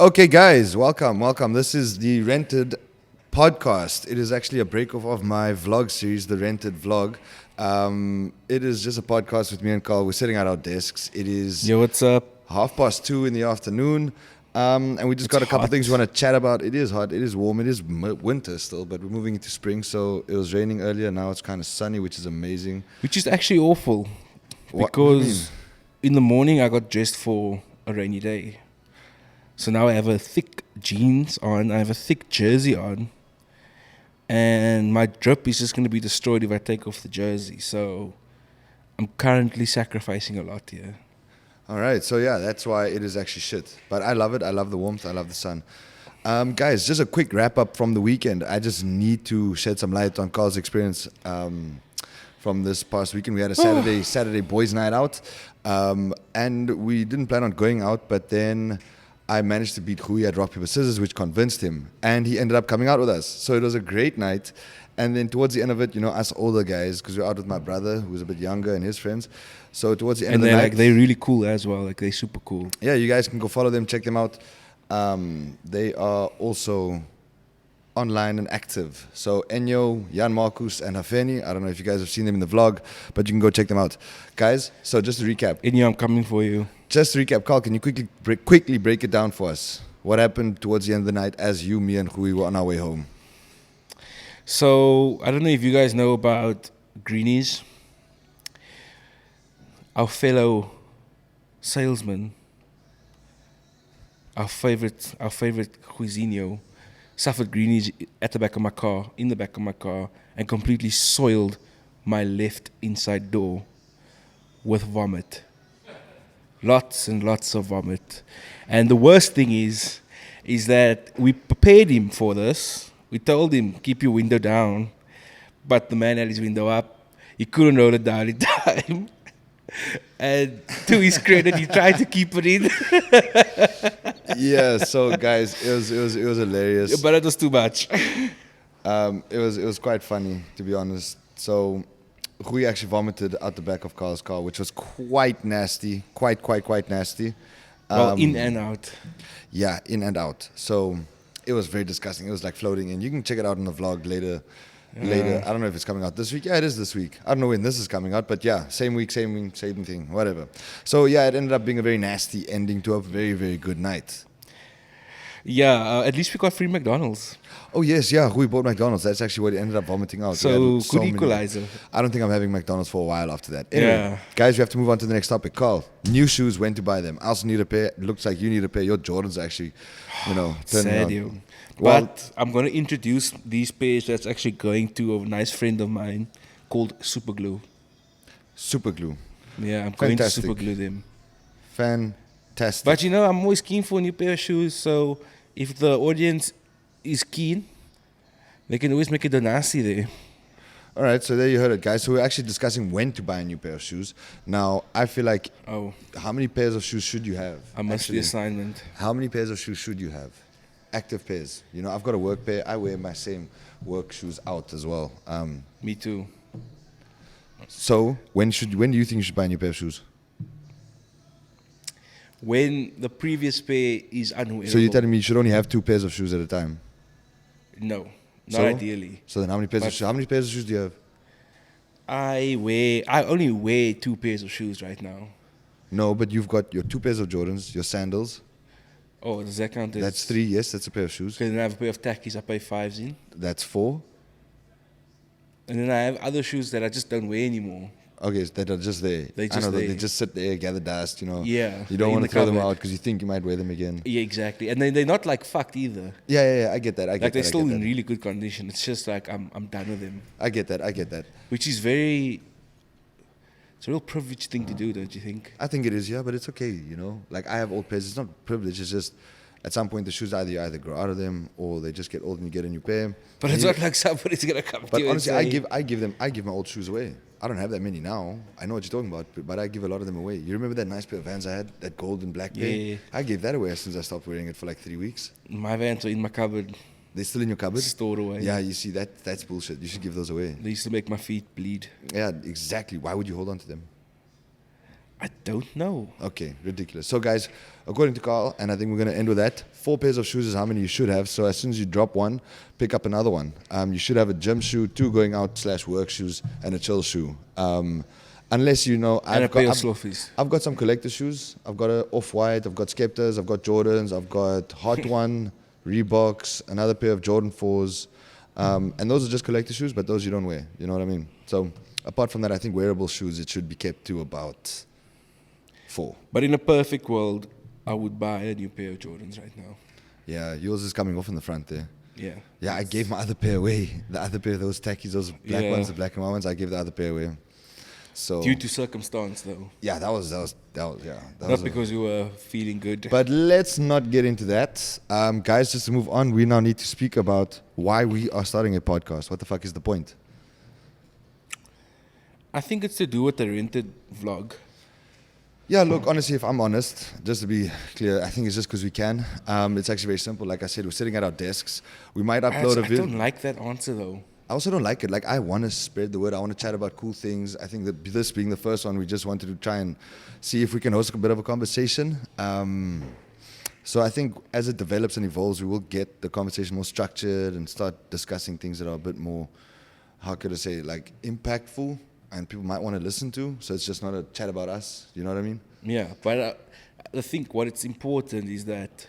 Okay, guys, welcome. This is the Rented podcast. It is actually a break-off of my vlog series, the Rented Vlog. It is just a podcast with me and Carl. We're sitting at our desks. It is Yo, what's up? 2:30 in the afternoon, and we just got a couple hot. things we want to chat about. It is hot. It is warm. It is winter still, but we're moving into spring. So it was raining earlier. Now it's kind of sunny, which is amazing. Which is actually awful. What do you Because in the morning I got dressed for a rainy day. So now I have a thick jeans on, I have a thick jersey on, and my drip is just going to be destroyed if I take off the jersey. So I'm currently sacrificing a lot here. All right, so yeah, that's why it is actually shit. But I love it. I love the warmth. I love the sun. Guys, just a quick wrap up from the weekend. I just need to shed some light on Carl's experience from this past weekend. We had a Saturday boys' night out, and we didn't plan on going out, but then I managed to beat Hui at rock, paper, scissors, which convinced him, and he ended up coming out with us. So it was a great night. And then towards the end of it, you know, us older guys, because we're out with my brother, who's a bit younger, and his friends. So towards the end And of the night, they're really cool as well. Like, they're super cool. yeah, you guys can go follow them, check them out. They are also online and active. So Enyo, Jan Marcus, and Hafeni. I don't know if you guys have seen them in the vlog, but you can go check them out. Guys, so just to recap. Inya, I'm coming for you. Just to recap, Carl, can you quickly break it down for us? What happened towards the end of the night as you, me, and Hui were on our way home? So I don't know if you guys know about Greenies. Our fellow salesman, our favorite Cuisinho, suffered Greenies at the back of my car, in the back of my car, and completely soiled my left inside door with vomit. Lots and lots of vomit. And the worst thing is that we prepared him for this. We told him, keep your window down. But the man had his window up. He couldn't roll it down in time. And to his credit, he tried to keep it in. Yeah, so guys, it was hilarious. But it was too much. It was quite funny, to be honest. So Hui actually vomited out the back of Carl's car, which was quite nasty, quite nasty. Well, in and out. Yeah, in and out. So it was very disgusting. It was like floating in. You can check it out in the vlog later. I don't know if it's coming out this week. Yeah, it is this week. I don't know when this is coming out, but yeah, same week, same thing, whatever. So yeah, it ended up being a very nasty ending to a very, very good night. Yeah, at least we got free McDonald's. Oh yes, yeah, Hui bought McDonald's. That's actually what he ended up vomiting out. So, He had good equalizer. I don't think I'm having McDonald's for a while after that. Anyway, Yeah. guys, we have to move on to the next topic. Carl, new shoes, when to buy them? I also need a pair. It looks like you need a pair. Your Jordans are actually, turning Sad, out. yo. Well- But I'm going to introduce these pairs that's actually going to a nice friend of mine called Super Glue. Super glue. Yeah, I'm going to Fantastic. Super Glue them. Fantastic. But you know, I'm always keen for a new pair of shoes. So if the audience is keen, they can always make a donasi there. All right, so there you heard it, guys. So we're actually discussing when to buy a new pair of shoes. Now, I feel like, Oh, how many pairs of shoes should you have? I must actually? the assignment. How many pairs of shoes should you have? Active pairs. You know, I've got a work pair. I wear my same work shoes out as well. Me too. So when do you think you should buy a new pair of shoes? When the previous pair is unwearable. So you're telling me you should only have 2 pairs of shoes at a time? No, not So? ideally. So then how many pairs But- how many pairs of shoes do you have? I only wear 2 pairs of shoes right now. No, but you've got your 2 pairs of Jordans, your sandals. Oh, does that count as? That's 3. Yes, that's a pair of shoes. Okay, then I have a pair of tackies I pay 5s in. That's 4. And then I have other shoes that I just don't wear anymore. Okay, so that are just there. They I just know that there. they just sit there, gather dust, you know. Yeah, You they're don't in want the to throw them cupboard. out because you think you might wear them again. Yeah, exactly. And they're not like fucked either. Yeah, I get that. I get Like, they're that. still I get in that. really good condition. It's just like I'm done with them. I get that. Which is it's a real privileged thing to do, don't you think? I think it is, yeah, but it's okay, you know. Like, I have old pairs. It's not privilege. It's just at some point the shoes either grow out of them or they just get old and you get a new pair. But it's not like somebody's gonna come to But you honestly, and say, I give my old shoes away. I don't have that many now. I know what you're talking about, but I give a lot of them away. You remember that nice pair of Vans I had, that gold and black pair? Yeah. I gave that away as soon as I stopped wearing it for like 3 weeks. my Vans are in my cupboard, They're still in your cupboard? stored away. Yeah, you see, that's bullshit. You should give those away. They used to make my feet bleed. Yeah, exactly. Why would you hold on to them? I don't know. Okay, ridiculous. So, guys, according to Carl, and I think we're going to end with that, 4 pairs of shoes is how many you should have. So, as soon as you drop one, pick up another one. You should have a gym shoe, 2 going out / work shoes, and a chill shoe. Unless you know, And a pair of sloffies. I've got some collector shoes. I've got a Off-White, I've got Skeptas, I've got Jordans, I've got Hot One, Reeboks, another pair of Jordan 4s. And those are just collector shoes, but those you don't wear. You know what I mean? So, apart from that, I think wearable shoes, it should be kept to about 4. But in a perfect world, I would buy a new pair of Jordans right now. Yeah, yours is coming off in the front there. Yeah. Yeah, I gave my other pair away. The other pair, those tackies, those black ones, the black and white ones, I gave the other pair away. So Due to circumstance, though. yeah, that was Not because you were feeling good. But let's not get into that. Guys, just to move on, we now need to speak about why we are starting a podcast. What the fuck is the point? I think it's to do with the rented vlog. Yeah, look, honestly, if I'm honest, just to be clear, I think it's just because we can. It's actually very simple. Like I said, we're sitting at our desks. We might upload a I video. don't like that answer, though. I also don't like it. Like, I want to spread the word. I want to chat about cool things. I think that this being the first one, we just wanted to try and see if we can host a bit of a conversation. So I think as it develops and evolves, we will get the conversation more structured and start discussing things that are a bit more, how could I say, like impactful and people might want to listen to. So it's just not a chat about us. You know what I mean? Yeah, but I think what it's important is that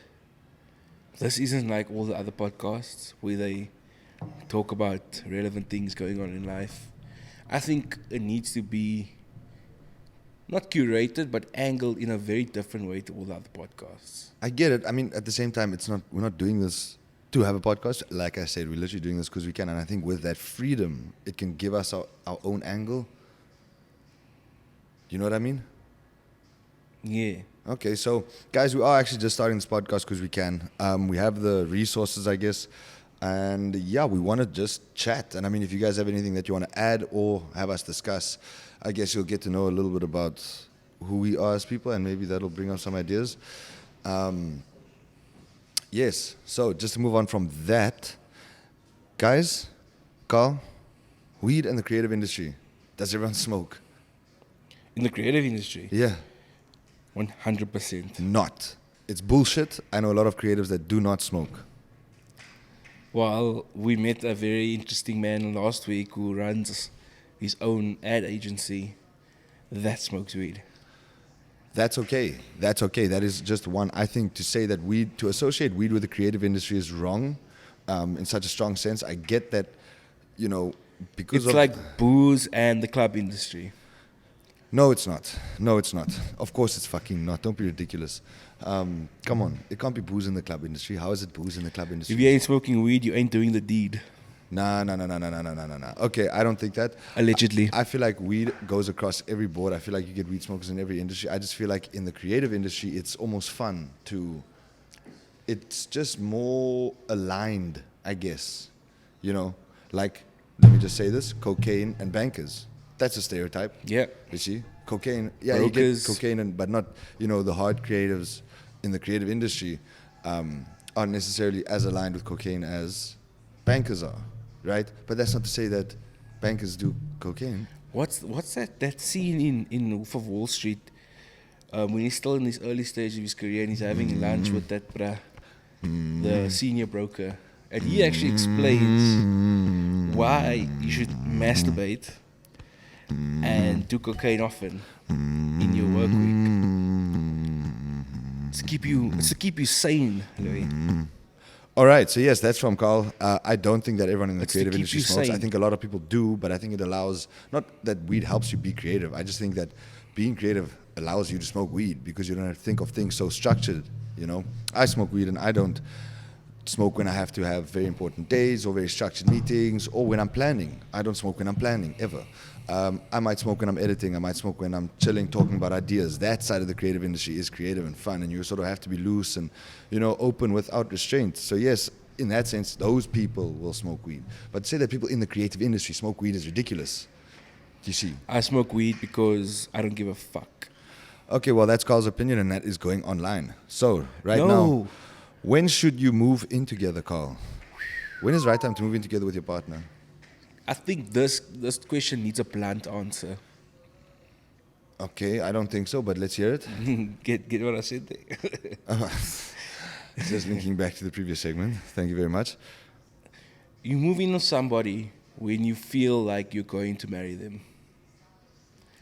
this isn't like all the other podcasts where they talk about relevant things going on in life. I think it needs to be not curated, but angled in a very different way to all the other podcasts. I get it. I mean, at the same time, we're not doing this to have a podcast. Like I said, we're literally doing this because we can. And I think with that freedom, it can give us our own angle. You know what I mean? Yeah. Okay, so guys, we are actually just starting this podcast because we can. We have the resources, I guess. And yeah, we want to just chat. And I mean, if you guys have anything that you want to add or have us discuss, I guess you'll get to know a little bit about who we are as people, and maybe that'll bring up some ideas. Yes, so just to move on from that, guys, Carl, weed and the creative industry. Does everyone smoke? In the creative industry, Yeah. 100%. Not. It's bullshit. I know a lot of creatives that do not smoke. Well, we met a very interesting man last week who runs his own ad agency that smokes weed. That's okay. That's okay. That is just one. I think to say that to associate weed with the creative industry is wrong in such a strong sense. I get that, because It's like booze and the club industry. No, it's not. No, it's not. Of course it's fucking not. Don't be ridiculous. Come on. It can't be booze in the club industry. How is it booze in the club industry? If you ain't smoking weed, you ain't doing the deed. Nah. Okay, I don't think that. Allegedly. I feel like weed goes across every board. I feel like you get weed smokers in every industry. I just feel like in the creative industry, it's almost fun it's just more aligned, I guess. Like, let me just say this, cocaine and bankers. That's a stereotype. Yeah. You see? Cocaine, yeah, Brokers. you get cocaine, but not, the hard creatives in the creative industry aren't necessarily as aligned with cocaine as bankers are, right? But that's not to say that bankers do cocaine. What's that scene in Wolf of Wall Street when he's still in his early stage of his career and he's having lunch with that the senior broker, and he actually explains why you should masturbate and do cocaine often in your work week. It's to keep you sane, Louis. All right, so yes, that's from Carl. I don't think that everyone in the It's to creative keep industry you smokes. I sane. think a lot of people do, but I think it allows, not that weed helps you be creative. I just think that being creative allows you to smoke weed because you don't have to think of things so structured, I smoke weed and I don't smoke when I have to have very important days or very structured meetings or when I'm planning. I don't smoke when I'm planning, ever. I might smoke when I'm editing. I might smoke when I'm chilling, talking about ideas. That side of the creative industry is creative and fun, and you sort of have to be loose and, open without restraint. So yes, in that sense, those people will smoke weed. But to say that people in the creative industry smoke weed is ridiculous. Do you see? I smoke weed because I don't give a fuck. Okay, well, that's Carl's opinion, and that is going online. So, right No. now, when should you move in together, Carl? When is the right time to move in together with your partner? I think this question needs a blunt answer. Okay, I don't think so, but let's hear it. Get what I said there. Just linking back to the previous segment. Thank you very much. You move in with somebody when you feel like you're going to marry them.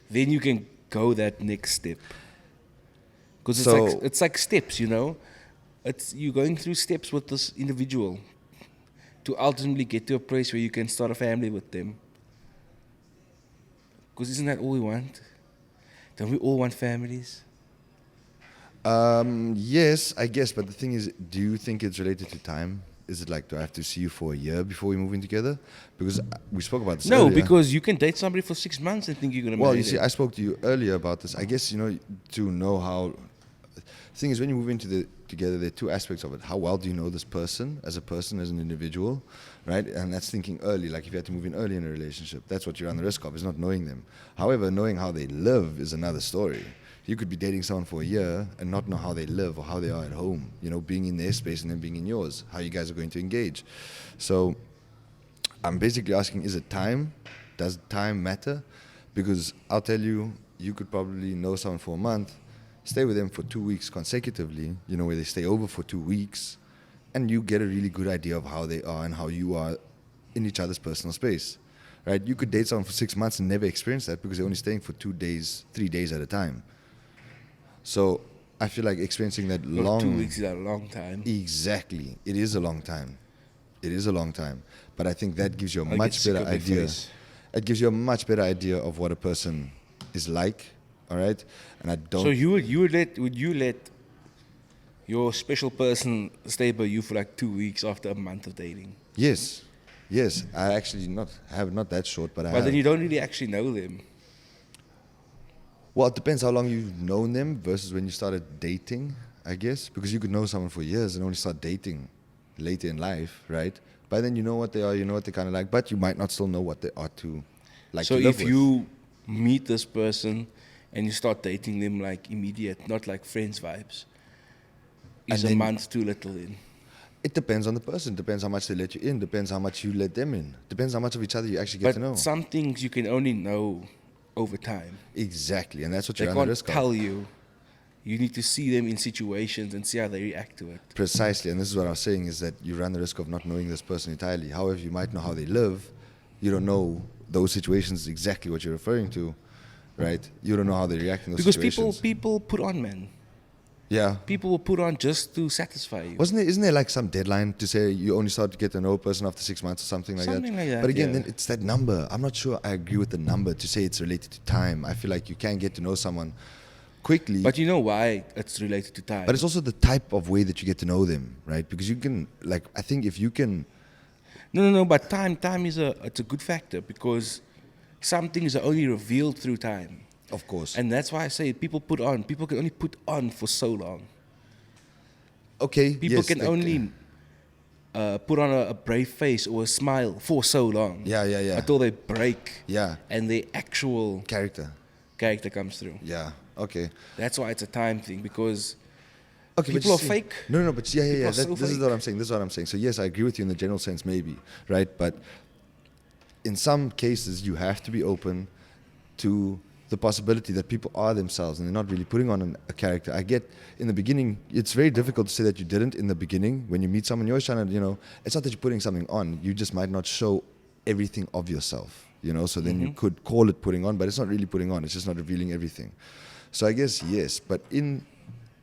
Then you can go that next step. Because it's like steps, you know. It's you're going through steps with this individual to ultimately get to a place where you can start a family with them. Because isn't that all we want? Don't we all want families? Yes, I guess, but the thing is, do you think it's related to time? Is it like, do I have to see you for a year before we move in together? Because we spoke about this No, earlier. because you can date somebody for 6 months and think you're going to Well, marry you see, them. I spoke to you earlier about this. I guess, to know how... The thing is, when you move into together, there are two aspects of it. How well do you know this person, as an individual, right? And that's thinking early. Like if you had to move in early in a relationship, that's what you run the risk of, is not knowing them. However, knowing how they live is another story. You could be dating someone for a year and not know how they live or how they are at home, being in their space and then being in yours, how you guys are going to engage. So I'm basically asking, is it time? Does time matter? Because I'll tell you, you could probably know someone for a month, stay with them for 2 weeks consecutively, where they stay over for 2 weeks, and you get a really good idea of how they are and how you are in each other's personal space, right? You could date someone for 6 months and never experience that because they're only staying for 2 days, 3 days at a time. So I feel like experiencing that Well, long... 2 weeks is a long time. Exactly. It is a long time. It is a long time. But I think that gives you a I get much sick better of their idea. face. It gives you a much better idea of what a person is like, all right? And I don't... So would you let your special person stay by you for like 2 weeks after a month of dating? Yes. Yes. I actually have not that short, but I But have. then you don't really actually know them. Well, it depends how long you've known them versus when you started dating, I guess. Because you could know someone for years and only start dating later in life, right? But then you know what they are, you know what they're kind of like, but you might not still know what they are to like So to live if with. you meet this person and you start dating them like immediate, not like friends vibes, is And a then- month too little in? It depends on the person. Depends how much they let you in. Depends how much you let them in. Depends how much of each other you actually get to know. But some things you can only know over time. Exactly, and that's what They you're on the can't risk of. tell you. You need to see them in situations and see how they react to it. Precisely, and this is what I was saying, is that you run the risk of not knowing this person entirely. However, you might know how they live. You don't know those situations exactly what you're referring to, right? You don't know how they react in those Because situations. people put on, man. Yeah. People will put on just to satisfy you. Isn't there like some deadline to say you only start to get to know a person after 6 months or something like that? Something like that, But again, yeah. then it's that number. I'm not sure I agree with the number to say it's related to time. I feel like you can get to know someone quickly. But you know why it's related to time? But it's also the type of way that you get to know them, right? Because you can, like, I think if you can... No. But time is it's a good factor because some things are only revealed through time, Of course. and that's why I say people put on. People can only put on for so long. Okay, People yes, can like, only put on a brave face or a smile for so long. Yeah. Until they break. Yeah. And the actual Character. character comes through. Yeah. Okay. That's why it's a time thing because Okay. people but are you see- fake. No. But yeah. People are so This is fake. what I'm saying. So yes, I agree with you in the general sense, maybe, right? But in some cases, you have to be open to the possibility that people are themselves and they're not really putting on a character. I get in the beginning, it's very difficult to say that you didn't in the beginning. When you meet someone, you're always trying to, it's not that you're putting something on. You just might not show everything of yourself, So then you could call it putting on, but it's not really putting on. It's just not revealing everything. So I guess, yes, but in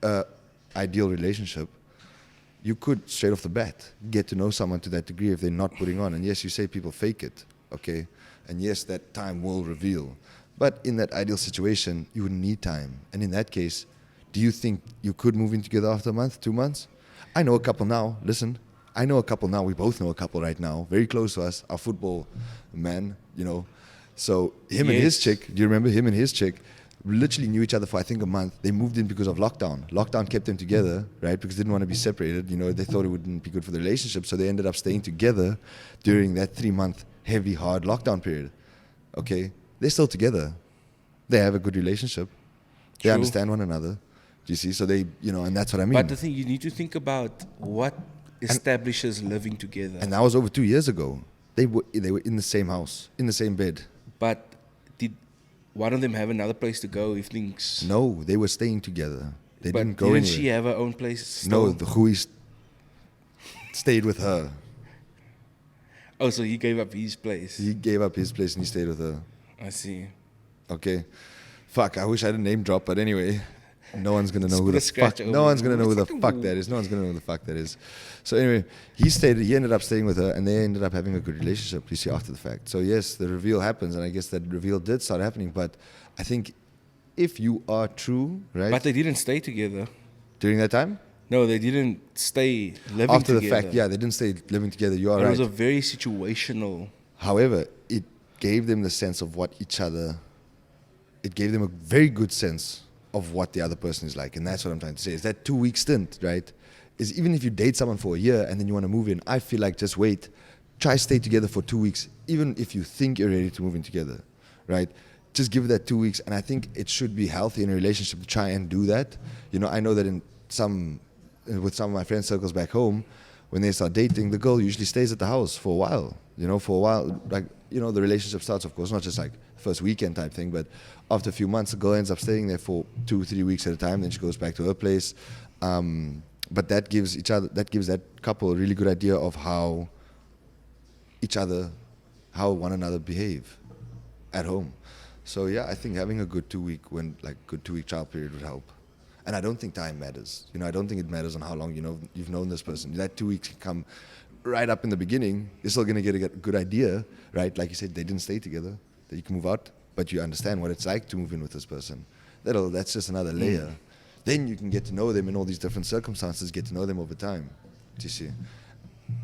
an ideal relationship, you could straight off the bat get to know someone to that degree if they're not putting on. And yes, you say people fake it, okay? And yes, that time will reveal. But in that ideal situation, you would need time. And in that case, do you think you could move in together after a month, 2 months? I know a couple now. Listen, I know a couple now. We both know a couple right now, very close to us, our football man, So him and his Yes. chick, do you remember him and his chick? Literally knew each other for I think a month. They moved in because of lockdown. Lockdown kept them together, right? Because they didn't want to be separated. They thought it wouldn't be good for the relationship, so they ended up staying together during that 3-month heavy, hard lockdown period. Okay, they're still together. They have a good relationship. They True. understand one another. Do you see? So they, and that's what I mean. But the thing you need to think about what establishes living together. And that was over 2 years ago. They were in the same house, in the same bed. But one of them have another place to go if things... No, they were staying together. They But didn't go didn't anywhere. she have her own place No, still? the Hui stayed with her. Oh, so he gave up his place. He gave up his place and he stayed with her. I see. Okay. Fuck, I wish I didn't name drop, but anyway, no one's gonna know Let's who put the a scratch fuck. over No one's it. gonna know who the Fucking fuck who? that is. No one's gonna know who the fuck that is. So anyway, he ended up staying with her, and they ended up having a good relationship. You see, after the fact. So yes, the reveal happens, and I guess that reveal did start happening. But I think if you are true, right, But they didn't stay together. during that time, No, they didn't stay living after together. the fact, yeah, they didn't stay living together. You are It right. was a very situational. However, it gave them the sense of what each other. It gave them a very good sense of what the other person is like, and that's what I'm trying to say. Is that 2-week stint, right? Is even if you date someone for a year and then you want to move in, I feel like just wait, try stay together for 2 weeks, even if you think you're ready to move in together, right? Just give it that 2 weeks, and I think it should be healthy in a relationship to try and do that. You know, I know that with some of my friend circles back home, when they start dating, the girl usually stays at the house for a while. You know, for a while, like, you know, the relationship starts, of course, not just like first weekend type thing, but after a few months, the girl ends up staying there for 2-3 weeks at a time. Then she goes back to her place. But that gives that couple a really good idea of how one another behave at home. So yeah, I think having a good 2-week trial period would help. And I don't think time matters. You know, I don't think it matters on how long you've known this person. That 2 weeks can come right up in the beginning. You're still gonna get a good idea, right? Like you said, they didn't stay together. That you can move out, but you understand what it's like to move in with this person. That's just another layer. Then you can get to know them in all these different circumstances, get to know them over time. Do you see?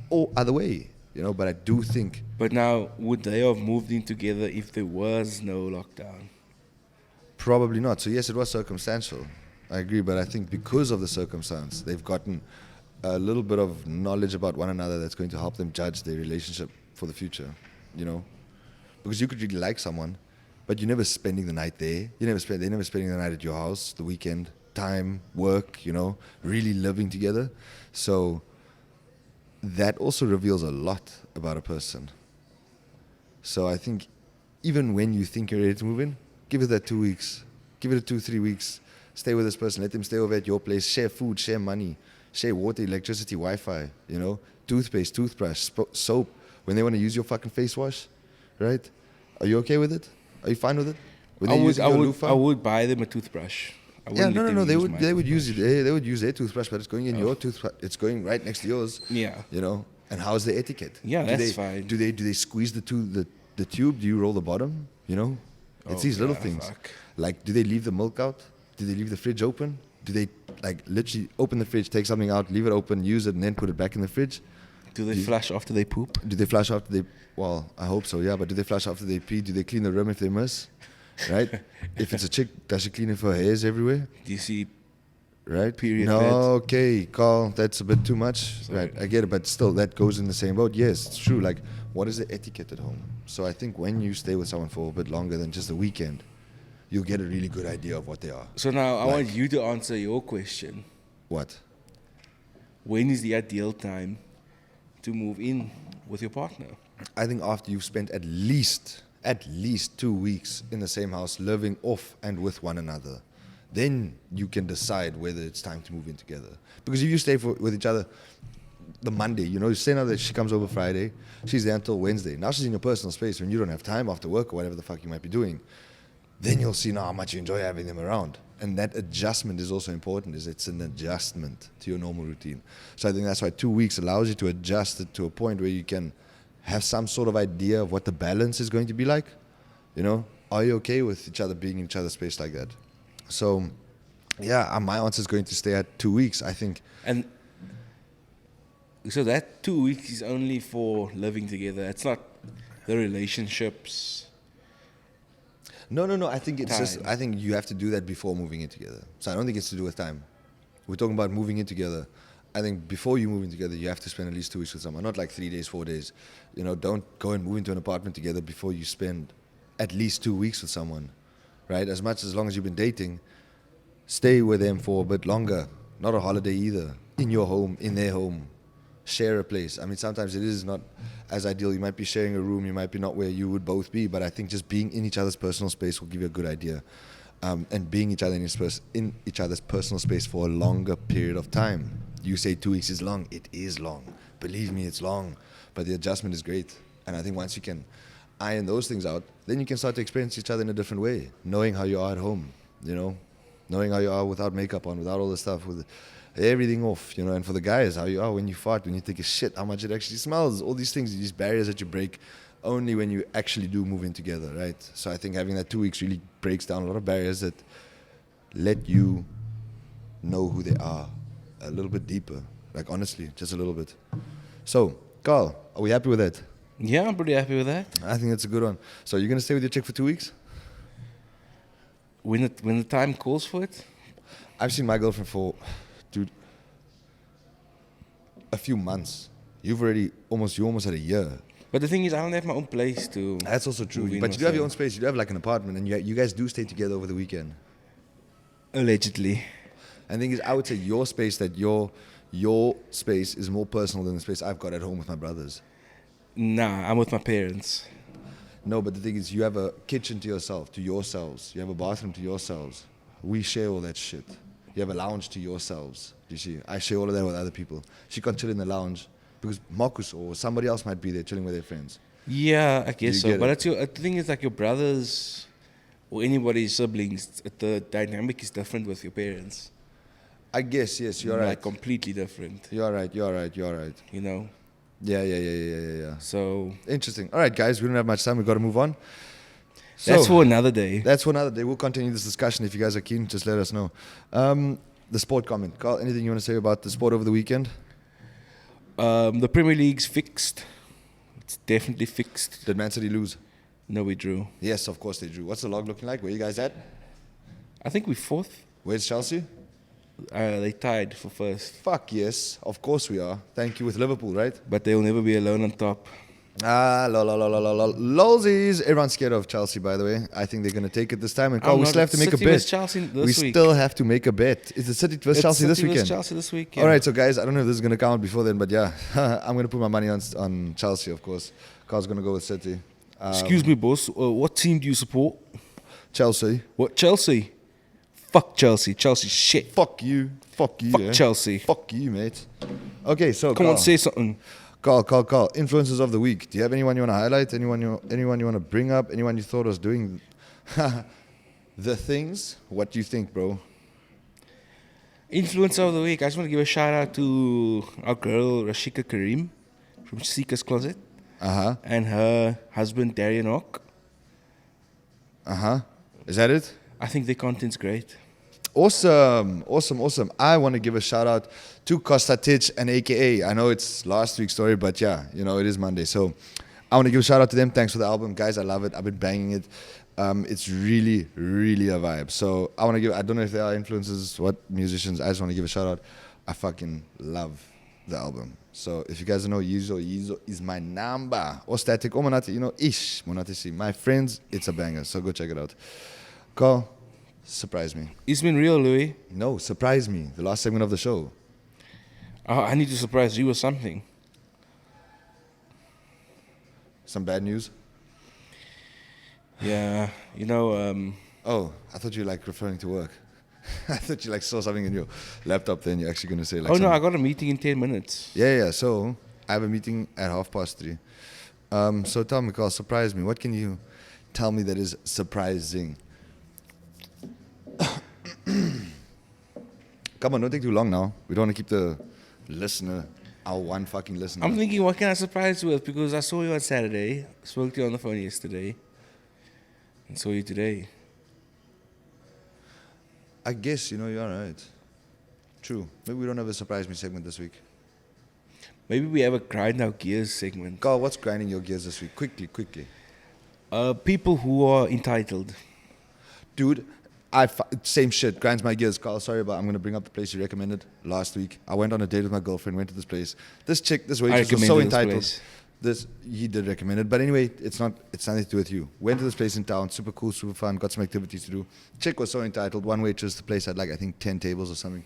Or other way, you know, but I do think But now, would they have moved in together if there was no lockdown? probably not. So yes, it was circumstantial. I agree, but I think because of the circumstance, they've gotten a little bit of knowledge about one another that's going to help them judge their relationship for the future, you know? Because you could really like someone, but you're never spending the night there. They're never spending the night at your house, the weekend, time, work, you know, really living together. So that also reveals a lot about a person. So I think even when you think you're ready to move in, give it that 2 weeks. Give it 2-3 weeks. Stay with this person. Let them stay over at your place. Share food, share money, share water, electricity, Wi-Fi, you know, toothpaste, toothbrush, soap. When they want to use your fucking face wash, right? Are you okay with it? Are you fine with it? When they're using your loofah? I would buy them a toothbrush. I Yeah, wouldn't let them no. They use would my use toothbrush. it. They would use their toothbrush, but it's going in your toothbrush. It's going right next to yours. Yeah. You know. And how's the etiquette? Yeah, Do that's they, fine. Do they squeeze the tube? Do you roll the bottom? You know. It's these little yeah, things. fuck. Like, do they leave the milk out? Do they leave the fridge open? Do they like literally open the fridge, take something out, leave it open, use it, and then put it back in the fridge? Do they flush after they poop? Do they flush after they? Well, I hope so, yeah. But do they flush after they pee? Do they clean the room if they miss? Right? If it's a chick, does she clean it for her hairs everywhere? Do you see? Right? Period No, pads. okay, Carl, that's a bit too much. Sorry. Right, I get it, but still, that goes in the same boat. Yes, it's true. Like, what is the etiquette at home? So I think when you stay with someone for a bit longer than just a weekend, you'll get a really good idea of what they are. So now I Like- want you to answer your question. What? When is the ideal time to move in with your partner? I think after you've spent at least 2 weeks in the same house, living off and with one another, then you can decide whether it's time to move in together. Because if you stay with each other the Monday, you know, say now that she comes over Friday, she's there until Wednesday. Now she's in your personal space when you don't have time after work or whatever the fuck you might be doing. Then you'll see now how much you enjoy having them around. And that adjustment is also important, it's an adjustment to your normal routine. So I think that's why 2 weeks allows you to adjust it to a point where you can have some sort of idea of what the balance is going to be like. You know, are you okay with each other being in each other's space like that? So, yeah, my answer is going to stay at 2 weeks, I think. And so that 2 weeks is only for living together. It's not the relationships. No. I think it's just, Time. I think you have to do that before moving in together. So I don't think it's to do with time. We're talking about moving in together. I think before you move in together, you have to spend at least 2 weeks with someone, not like 3 days, 4 days. You know, don't go and move into an apartment together before you spend at least 2 weeks with someone, right? As long as you've been dating, stay with them for a bit longer. Not a holiday either. In your home, in their home. share a place. I mean, sometimes it is not as ideal. You might be sharing a room, you might be not where you would both be, but I think just being in each other's personal space will give you a good idea. And being in each other's personal space for a longer period of time. You say 2 weeks is long. It is long. Believe me, it's long. But the adjustment is great. And I think once you can iron those things out, then you can start to experience each other in a different way. Knowing how you are at home, you know? Knowing how you are without makeup on, without all the stuff, with everything off, you know? And for the guys, how you are when you fart, when you think, shit, how much it actually smells. All these things, these barriers that you break only when you actually do move in together, right? So I think having that 2 weeks really breaks down a lot of barriers that let you know who they are a little bit deeper. Like, honestly, just a little bit. So, Carl, are we happy with that? Yeah, I'm pretty happy with that. I think that's a good one. So you're going to stay with your chick for 2 weeks? When the time calls for it. I've seen my girlfriend for, dude, a few months. You almost had a year. But the thing is, I don't have my own place to... That's also true. But you do have your own space. You do have like an apartment, and you guys do stay together over the weekend. Allegedly. And the thing is, I would say your space is more personal than the space I've got at home with my brothers. Nah, I'm with my parents. No, but the thing is, you have a kitchen to yourselves. You have a bathroom to yourselves. We share all that shit. You have a lounge to yourselves. You see, I share all of that with other people. She can't chill in the lounge because Marcus or somebody else might be there chilling with their friends. Yeah, I guess so. But it? the thing is, like, your brothers or anybody's siblings, the dynamic is different with your parents. I guess, yes, you're right. Like, completely different. You're right. You know? Yeah. So... Interesting. All right, guys, we don't have much time. We've got to move on. So, that's for another day. We'll continue this discussion. If you guys are keen, just let us know. The sport comment. Carl, anything you want to say about the sport over the weekend? The Premier League's fixed. It's definitely fixed. Did Man City lose? No, we drew. Yes, of course they drew. What's the log looking like? Where you guys at? I think we're fourth. Where's Chelsea? They tied for first. Fuck yes. Of course we are. Thank you with Liverpool, right? But they'll never be alone on top. Lolsies. Everyone's scared of Chelsea, by the way. I think they're going to take it this time. And Carl, we still have to make a bet. Still have to make a bet. Is it City versus Chelsea this weekend? Chelsea this week. All right, so guys, I don't know if this is going to count before then, but yeah, I'm going to put my money on Chelsea, of course. Carl's going to go with City. Excuse me, boss. What team do you support? Chelsea. What, Chelsea? Fuck Chelsea. Chelsea shit. Fuck you. Fuck Chelsea. Fuck you, mate. Okay, so come on, say something. Carl. Influencers of the week. Do you have anyone you want to highlight? Anyone you want to bring up? Anyone you thought was doing the things? What do you think, bro? Influencer of the week. I just want to give a shout out to our girl Rashika Karim from Seeker's Closet. And her husband Darian Ock. Is that it? I think their content's great. Awesome. I want to give a shout out to Costa Titch and AKA. I know it's last week's story, but yeah, you know, it is Monday. So I want to give a shout out to them. Thanks for the album. Guys, I love it. I've been banging it. It's really, really a vibe. So I don't know if they are influencers, what musicians. I just want to give a shout out. I fucking love the album. So if you guys don't know, Yizo is my number. Or Static, or Monate, you know, Monate, my friends, it's a banger. So go check it out. Carl, surprise me. It's been real, Louis. No, surprise me. The last segment of the show. I need to surprise you with something. Some bad news? Yeah, you know... Oh, I thought you were like referring to work. I thought you like saw something in your laptop then you're actually going to say like... Oh, no, I got a meeting in 10 minutes. Yeah, so I have a meeting at 3:30. So tell me, Carl, surprise me. What can you tell me that is surprising? Come on, don't take too long now. We don't want to keep the listener, our one fucking listener. I'm thinking, what can I surprise you with? Because I saw you on Saturday, spoke to you on the phone yesterday, and saw you today. I guess, you know, you're right. True. Maybe we don't have a surprise me segment this week. Maybe we have a grind our gears segment. Carl, what's grinding your gears this week? Quickly. People who are entitled. Dude, same shit. Grinds my gears. Carl, sorry, but I'm going to bring up the place you recommended last week. I went on a date with my girlfriend, went to this place. This chick, this waitress was so entitled. he did recommend it, but anyway, it's nothing to do with you. Went to this place in town, super cool, super fun, got some activities to do. Chick was so entitled. One waitress, the place had like I think 10 tables or something,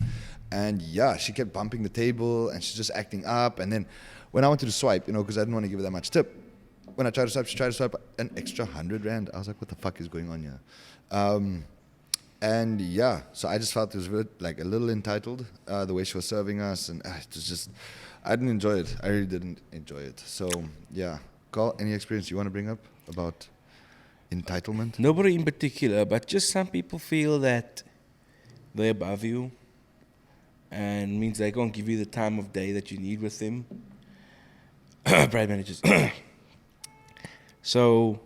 and yeah, she kept bumping the table and she's just acting up. And then when I wanted to swipe, because I didn't want to give her that much tip, when I tried to swipe, she tried to swipe an extra 100 rand. I was like, what the fuck is going on here? And yeah, so I just felt it was like a little entitled, the way she was serving us, and it was just, I didn't enjoy it. I really didn't enjoy it. So yeah, Carl, any experience you want to bring up about entitlement? Nobody in particular, but just some people feel that they're above you, and means they can't give you the time of day that you need with them. Brand managers. So,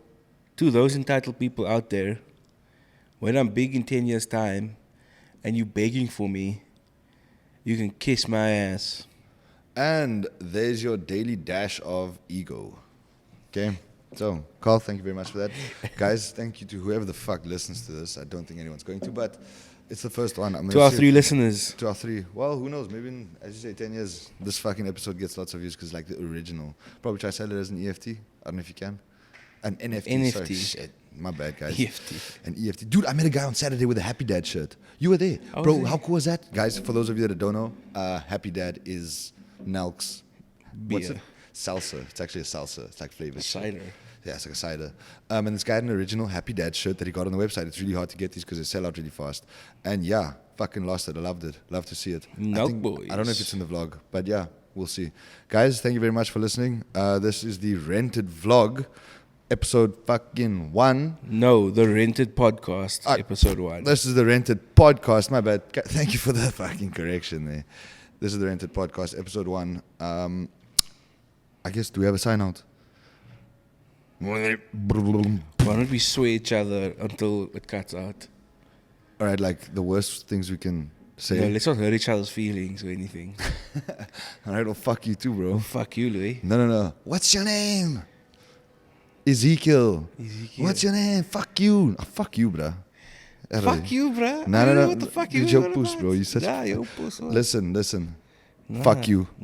to those entitled people out there, when I'm big in 10 years' time and you begging for me, you can kiss my ass. And there's your daily dash of ego. Okay? So, Carl, thank you very much for that. Guys, thank you to whoever the fuck listens to this. I don't think anyone's going to, but it's the first one. To our 3 listeners. To our 3. Well, who knows? Maybe in, as you say, 10 years, this fucking episode gets lots of views because like the original. Probably try to sell it as an EFT. I don't know if you can. An NFT. NFT. Sorry. Shit. My bad, guys. EFT. An EFT. Dude, I met a guy on Saturday with a Happy Dad shirt. You were there. Bro, how cool was that? Guys, for those of you that don't know, Happy Dad is Nelk's. What's Beer. it? Salsa. It's actually a salsa. It's like flavored. Cider. Yeah, it's like a cider. And this guy had an original Happy Dad shirt that he got on the website. It's really hard to get these because they sell out really fast. And yeah, fucking lost it. I loved it. Love to see it. Boys. I don't know if it's in the vlog, but yeah, we'll see. Guys, thank you very much for listening. This is the rented vlog, episode fucking 1. No, the rented podcast, episode 1. This is the rented podcast. My bad. Thank you for the fucking correction there. This is the rented podcast, episode 1. I guess, do we have a sign out? Why don't we swear each other until it cuts out? All right, like the worst things we can say. No, let's not hurt each other's feelings or anything. All right, well, fuck you too, bro. Oh, fuck you, Louis. No. What's your name? Ezekiel. What's your name? Fuck you. Oh, fuck you, bro. Fuck you, bro. No. What the fuck Dude, you your puss, bro. You such. Your puss. Listen. Fuck you.